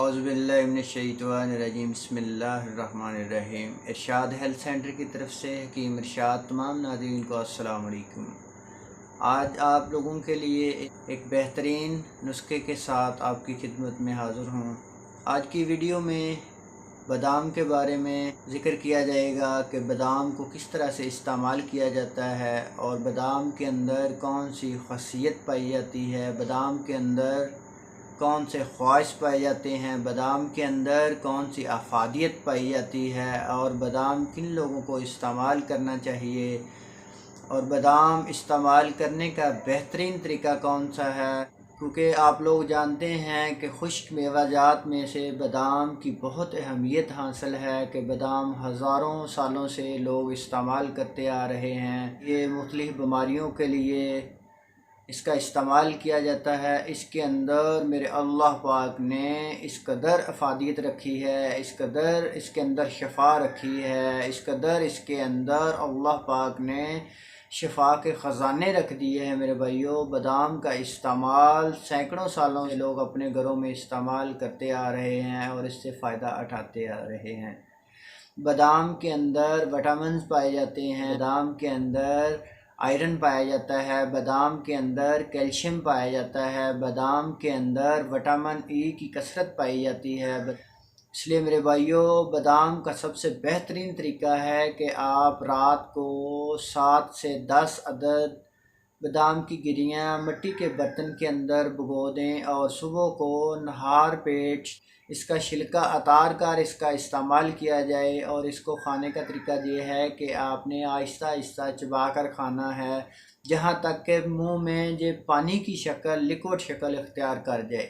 औज़ुबिल्लाहिमिनश्शैतानिर्रजीम बिस्मिल्लाहिर्रहमानिर्रहीम। इरशाद health centre की तरफ से हकीम इरशाद। तमाम नाज़रीन को अस्सलाम वालेकुम। आज आप लोगों के लिए एक बेहतरीन नुस्खे के साथ आपकी खिदमत में हाज़िर हूँ। आज की वीडियो में बादाम के बारे में ज़िक्र किया जाएगा कि बादाम को किस तरह से इस्तेमाल किया जाता है और बादाम के अंदर कौन सी ख़ासियत पाई जाती है, बादाम के अंदर कौन से ख़वाइश पाए जाते हैं, बादाम के अंदर कौन सी अफादियत पाई जाती है और बादाम किन लोगों को इस्तेमाल करना चाहिए और बादाम इस्तेमाल करने का बेहतरीन तरीका कौन सा है। क्योंकि आप लोग जानते हैं कि खुश्क मेवाजात में से बादाम की बहुत अहमियत हासिल है कि बादाम हज़ारों सालों से लोग इस्तेमाल करते आ रहे हैं। ये मुख्तलिफ़ बीमारियों के लिए इसका इस्तेमाल किया जाता है। इसके अंदर मेरे अल्लाह पाक ने इस कदर अफादियत रखी है, इस कदर इसके अंदर शफ़ा रखी है, इस कदर इसके अंदर अल्लाह पाक ने शफ़ा के ख़जाने रख दिए हैं। मेरे भाइयों, बादाम का इस्तेमाल सैकड़ों सालों से लोग अपने घरों में इस्तेमाल करते आ रहे हैं और इससे फ़ायदा उठाते आ रहे हैं। बादाम के अंदर विटामिन पाए जाते हैं, बादाम के अंदर आयरन पाया जाता है, बादाम के अंदर कैल्शियम पाया जाता है, बादाम के अंदर विटामिन ई की कसरत पाई जाती है। इसलिए मेरे भाइयों, बादाम का सबसे बेहतरीन तरीका है कि आप रात को 7 से 10 अदद बादाम की गिरियाँ मिट्टी के बर्तन के अंदर भिगो दें और सुबह को नहार पेट इसका छिलका उतार कर इसका इस्तेमाल किया जाए। और इसको खाने का तरीका ये है कि आपने आहिस्ता आहिस्ता चबा कर खाना है, जहाँ तक कि मुंह में जो पानी की शक्ल लिक्विड शक्ल इख्तियार कर जाए।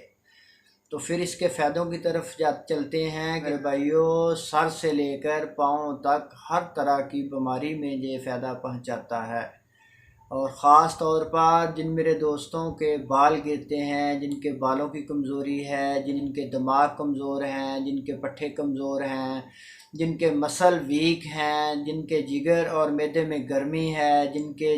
तो फिर इसके फ़ायदों की तरफ चलते हैं कि भाइयों, सर से लेकर पाँव तक हर तरह की बीमारी में ये फ़ायदा पहुँचाता है। और ख़ास तौर पर जिन मेरे दोस्तों के बाल गिरते हैं, जिनके बालों की कमज़ोरी है, जिनके दिमाग कमज़ोर हैं, जिनके पट्टे कमज़ोर हैं, जिनके मसल वीक हैं, जिनके जिगर और मैदे में गर्मी है, जिनके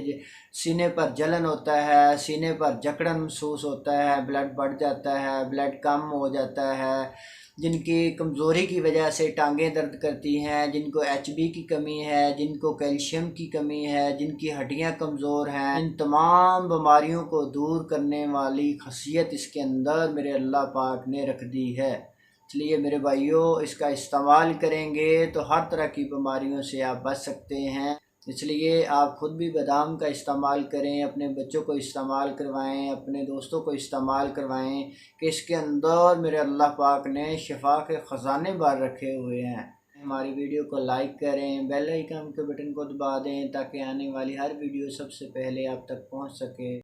सीने पर जलन होता है, सीने पर जकड़न महसूस होता है, ब्लड बढ़ जाता है, ब्लड कम हो जाता है, जिनकी कमज़ोरी की वजह से टांगें दर्द करती हैं, जिनको एचबी की कमी है, जिनको कैल्शियम की कमी है, जिनकी हड्डियां कमज़ोर हैं, इन तमाम बीमारियों को दूर करने वाली खसियत इसके अंदर मेरे अल्लाह पाक ने रख दी है। इसलिए मेरे भाइयों, इसका इस्तेमाल करेंगे तो हर तरह की बीमारियों से आप बच सकते हैं। इसलिए आप ख़ुद भी बादाम का इस्तेमाल करें, अपने बच्चों को इस्तेमाल करवाएं, अपने दोस्तों को इस्तेमाल करवाएं कि इसके अंदर मेरे अल्लाह पाक ने शिफा के ख़जाने भर रखे हुए हैं। हमारी वीडियो को लाइक करें, बेल आइकन के बटन को दबा दें ताकि आने वाली हर वीडियो सबसे पहले आप तक पहुंच सके।